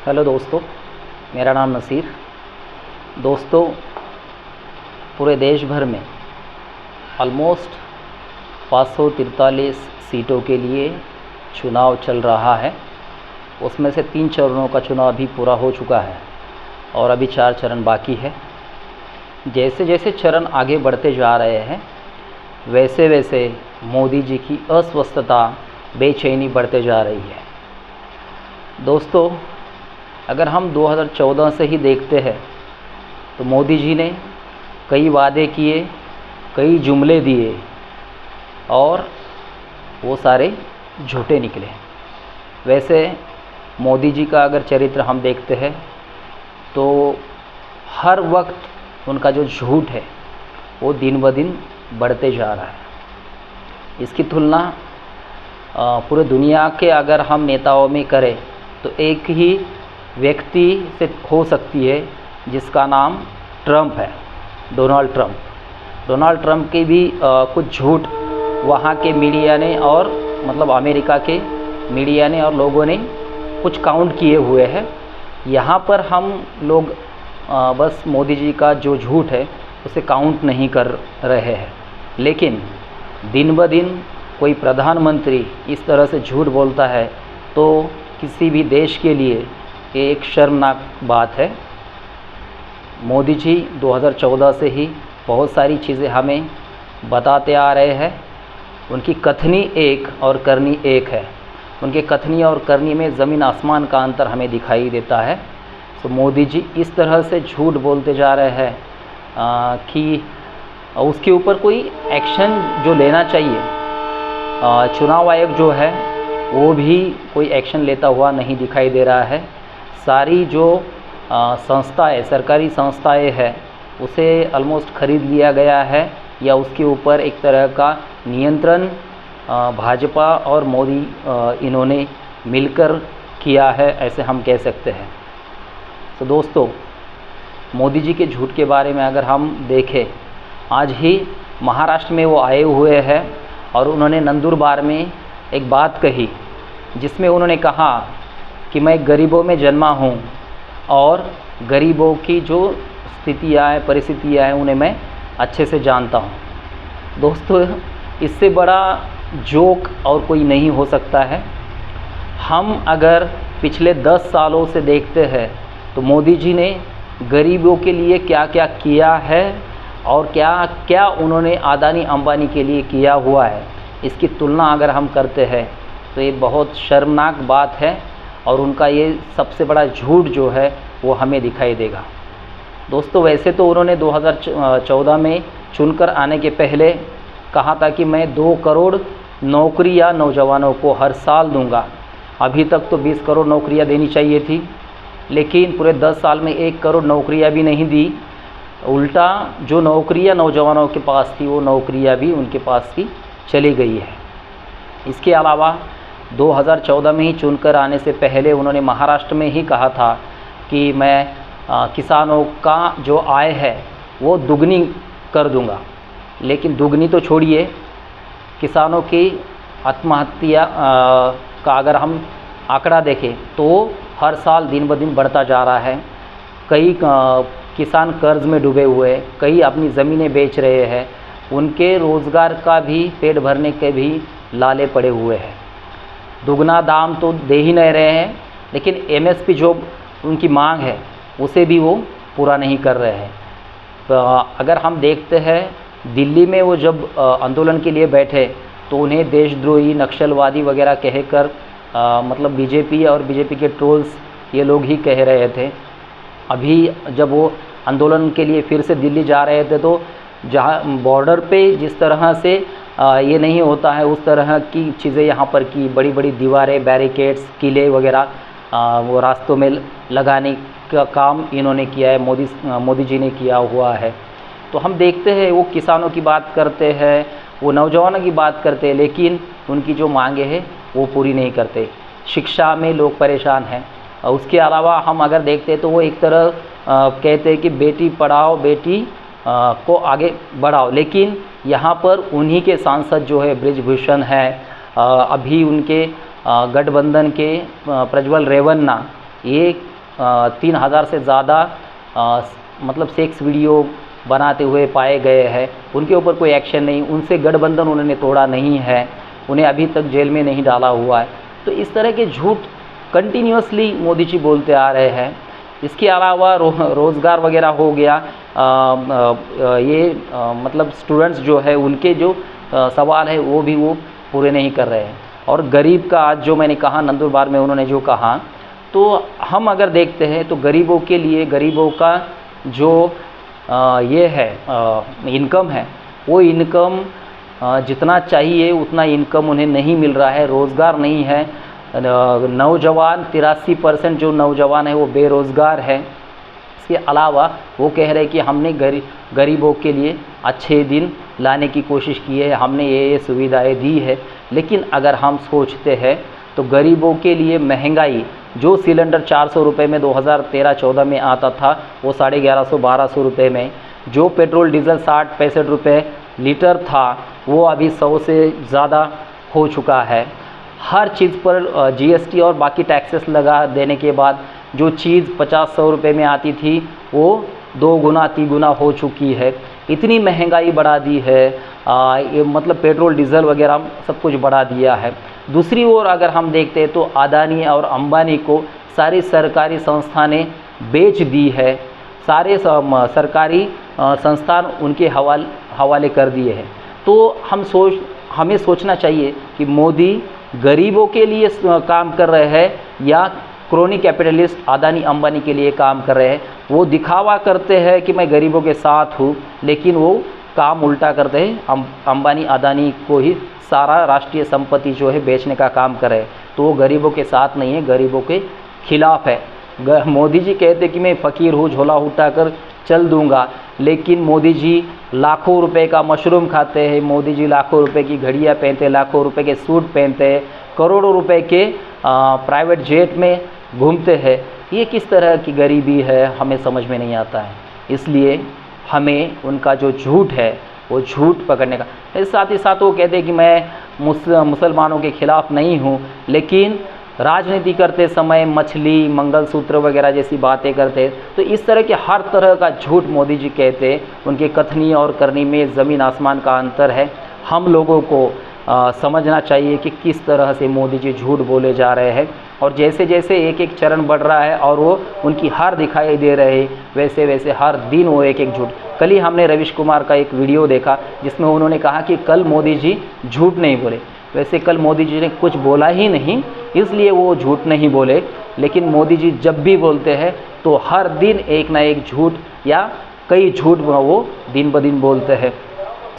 Hello दोस्तों, मेरा नाम नसीर। दोस्तों, पूरे देश भर में ऑलमोस्ट 543 सीटों के लिए चुनाव चल रहा है। उसमें से 3 चरणों का चुनाव अभी पूरा हो चुका है और अभी 4 चरण बाकी है। जैसे जैसे चरण आगे बढ़ते जा रहे हैं वैसे वैसे मोदी जी की अस्वस्थता, बेचैनी बढ़ते जा रही है। दोस्तों, अगर हम 2014 से ही देखते हैं तो मोदी जी ने कई वादे किए, कई जुमले दिए और वो सारे झूठे निकले। वैसे मोदी जी का अगर चरित्र हम देखते हैं तो हर वक्त उनका जो झूठ है वो दिन ब दिन बढ़ते जा रहा है। इसकी तुलना पूरे दुनिया के अगर हम नेताओं में करें तो एक ही व्यक्ति से हो सकती है जिसका नाम ट्रंप है, डोनाल्ड ट्रंप। डोनाल्ड ट्रंप के भी कुछ झूठ वहाँ के मीडिया ने और मतलब अमेरिका के मीडिया ने और लोगों ने कुछ काउंट किए हुए हैं। यहाँ पर हम लोग बस मोदी जी का जो झूठ है उसे काउंट नहीं कर रहे हैं। लेकिन दिन ब दिन कोई प्रधानमंत्री इस तरह से झूठ बोलता है तो किसी भी देश के लिए ये एक शर्मनाक बात है। मोदी जी 2014 से ही बहुत सारी चीज़ें हमें बताते आ रहे हैं। उनकी कथनी एक और करनी एक है। उनके कथनी और करनी में ज़मीन आसमान का अंतर हमें दिखाई देता है। तो मोदी जी इस तरह से झूठ बोलते जा रहे हैं कि उसके ऊपर कोई एक्शन जो लेना चाहिए, चुनाव आयोग जो है वो भी कोई एक्शन लेता हुआ नहीं दिखाई दे रहा है। सारी जो संस्थाएं, सरकारी संस्थाएं हैं उसे ऑलमोस्ट ख़रीद लिया गया है या उसके ऊपर एक तरह का नियंत्रण भाजपा और मोदी इन्होंने मिलकर किया है, ऐसे हम कह सकते हैं। तो दोस्तों, मोदी जी के झूठ के बारे में अगर हम देखें, आज ही महाराष्ट्र में वो आए हुए हैं और उन्होंने नंदुरबार में एक बात कही जिसमें उन्होंने कहा कि मैं गरीबों में जन्मा हूँ और गरीबों की जो स्थितियाँ हैं, परिस्थितियाँ हैं, उन्हें मैं अच्छे से जानता हूँ। दोस्तों, इससे बड़ा जोक और कोई नहीं हो सकता है। हम अगर पिछले 10 सालों से देखते हैं तो मोदी जी ने गरीबों के लिए क्या क्या किया है और क्या क्या उन्होंने अदानी अंबानी के लिए किया हुआ है, इसकी तुलना अगर हम करते हैं तो ये बहुत शर्मनाक बात है और उनका ये सबसे बड़ा झूठ जो है वो हमें दिखाई देगा। दोस्तों, वैसे तो उन्होंने 2014 में चुनकर आने के पहले कहा था कि मैं 2 करोड़ नौकरियां नौजवानों को हर साल दूंगा। अभी तक तो 20 करोड़ नौकरियां देनी चाहिए थी, लेकिन पूरे 10 साल में 1 करोड़ नौकरियां भी नहीं दी। उल्टा जो नौकरियां नौजवानों के पास थी वो नौकरियां भी उनके पास की चली गई है। इसके अलावा 2014 में ही चुनकर आने से पहले उन्होंने महाराष्ट्र में ही कहा था कि मैं किसानों का जो आय है वो दुगनी कर दूंगा। लेकिन दुगनी तो छोड़िए, किसानों की आत्महत्या का अगर हम आंकड़ा देखें तो हर साल दिन ब दिन बढ़ता जा रहा है। कई किसान कर्ज में डूबे हुए, कई अपनी ज़मीनें बेच रहे हैं, उनके रोज़गार का भी, पेट भरने के भी लाले पड़े हुए हैं। दुगना दाम तो दे ही नहीं रहे हैं, लेकिन एमएसपी जो उनकी मांग है उसे भी वो पूरा नहीं कर रहे हैं। तो अगर हम देखते हैं दिल्ली में वो जब आंदोलन के लिए बैठे तो उन्हें देशद्रोही, नक्सलवादी वगैरह कहकर मतलब बीजेपी और बीजेपी के ट्रोल्स ये लोग ही कह रहे थे। अभी जब वो आंदोलन के लिए फिर से दिल्ली जा रहे थे तो जहाँ बॉर्डर पे जिस तरह से ये नहीं होता है उस तरह की चीज़ें यहाँ पर की, बड़ी बड़ी दीवारें, बैरिकेड्स, किले वगैरह वो रास्तों में लगाने का काम इन्होंने किया है, मोदी जी ने किया हुआ है। तो हम देखते हैं वो किसानों की बात करते हैं, वो नौजवानों की बात करते हैं, लेकिन उनकी जो मांगे हैं वो पूरी नहीं करते। शिक्षा में लोग परेशान हैं। उसके अलावा हम अगर देखते हैं तो वो एक तरह कहते हैं कि बेटी पढ़ाओ, बेटी को आगे बढ़ाओ, लेकिन यहाँ पर उन्हीं के सांसद जो है बृजभूषण है, अभी उनके गठबंधन के प्रज्वल रेवन्ना, ये 3000 से ज़्यादा मतलब सेक्स वीडियो बनाते हुए पाए गए हैं, उनके ऊपर कोई एक्शन नहीं, उनसे गठबंधन उन्होंने तोड़ा नहीं है, उन्हें अभी तक जेल में नहीं डाला हुआ है। तो इस तरह के झूठ कंटिन्यूसली मोदी जी बोलते आ रहे हैं। इसके अलावा रोज़गार वगैरह हो गया, मतलब स्टूडेंट्स जो है उनके जो सवाल है वो भी वो पूरे नहीं कर रहे हैं। और गरीब का आज जो मैंने कहा नंदुरबार में उन्होंने जो कहा, तो हम अगर देखते हैं तो गरीबों के लिए, गरीबों का जो ये है इनकम है, वो इनकम जितना चाहिए उतना इनकम उन्हें नहीं मिल रहा है, रोज़गार नहीं है। नौजवान 83% जो नौजवान है वो बेरोज़गार है। इसके अलावा वो कह रहे हैं कि हमने गरीबों के लिए अच्छे दिन लाने की कोशिश की है, हमने ये सुविधाएं दी है। लेकिन अगर हम सोचते हैं तो गरीबों के लिए महंगाई, जो सिलेंडर 400 रुपये में 2013-14 में आता था वो 1150-1200 रुपये में, जो पेट्रोल डीजल 60-65 रुपये लीटर था वो अभी 100 से ज़्यादा हो चुका है। हर चीज़ पर जीएसटी और बाकी टैक्सेस लगा देने के बाद जो चीज़ 50-100 रुपये में आती थी वो 2 गुना 3 गुना हो चुकी है। इतनी महंगाई बढ़ा दी है, ये मतलब पेट्रोल डीजल वगैरह सब कुछ बढ़ा दिया है। दूसरी ओर अगर हम देखते हैं तो अदानी और अंबानी को सारी सरकारी संस्थानें बेच दी है, सारे सरकारी संस्थान उनके हवाले कर दिए हैं। तो हमें सोचना चाहिए कि मोदी गरीबों के लिए काम कर रहे हैं या क्रोनी कैपिटलिस्ट अदानी अंबानी के लिए काम कर रहे हैं। वो दिखावा करते हैं कि मैं गरीबों के साथ हूँ, लेकिन वो काम उल्टा करते हैं, अंबानी अदानी को ही सारा राष्ट्रीय संपत्ति जो है बेचने का काम कर रहे हैं। तो वो गरीबों के साथ नहीं है, गरीबों के खिलाफ है। मोदी जी कहते कि मैं फ़कीर हूँ, झोला उठाकर चल दूंगा, लेकिन मोदी जी लाखों रुपए का मशरूम खाते हैं, मोदी जी लाखों रुपए की घड़ियाँ पहनते हैं, लाखों रुपए के सूट पहनते हैं, करोड़ों रुपए के प्राइवेट जेट में घूमते हैं। ये किस तरह की गरीबी है हमें समझ में नहीं आता है। इसलिए हमें उनका जो झूठ है वो झूठ पकड़ने का। साथ ही साथ वो कहते हैं कि मैं मुसलमानों के ख़िलाफ़ नहीं हूँ, लेकिन राजनीति करते समय मछली, मंगलसूत्र वगैरह जैसी बातें करते। तो इस तरह के हर तरह का झूठ मोदी जी कहते। उनके कथनी और करनी में ज़मीन आसमान का अंतर है। हम लोगों को समझना चाहिए कि किस तरह से मोदी जी झूठ बोले जा रहे हैं, और जैसे जैसे एक एक चरण बढ़ रहा है और वो उनकी हार दिखाई दे रहे हैं, वैसे वैसे हर दिन वो एक एक झूठ। कल ही हमने रविश कुमार का एक वीडियो देखा जिसमें उन्होंने कहा कि कल मोदी जी झूठ नहीं बोले। वैसे कल मोदी जी ने कुछ बोला ही नहीं, इसलिए वो झूठ नहीं बोले। लेकिन मोदी जी जब भी बोलते हैं तो हर दिन एक ना एक झूठ या कई झूठ वो दिन ब दिन बोलते हैं।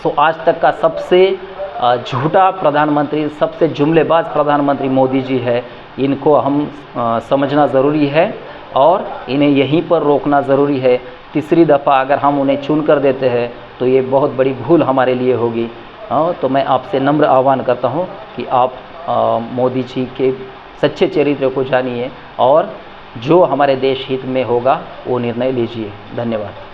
सो आज तक का सबसे झूठा प्रधानमंत्री, सबसे जुमलेबाज प्रधानमंत्री मोदी जी है। इनको हम समझना ज़रूरी है और इन्हें यहीं पर रोकना ज़रूरी है। तीसरी दफ़ा अगर हम उन्हें चुन कर देते हैं तो ये बहुत बड़ी भूल हमारे लिए होगी। तो मैं आपसे नम्र आह्वान करता हूँ कि आप मोदी जी के सच्चे चरित्र को जानिए और जो हमारे देश हित में होगा वो निर्णय लीजिए। धन्यवाद।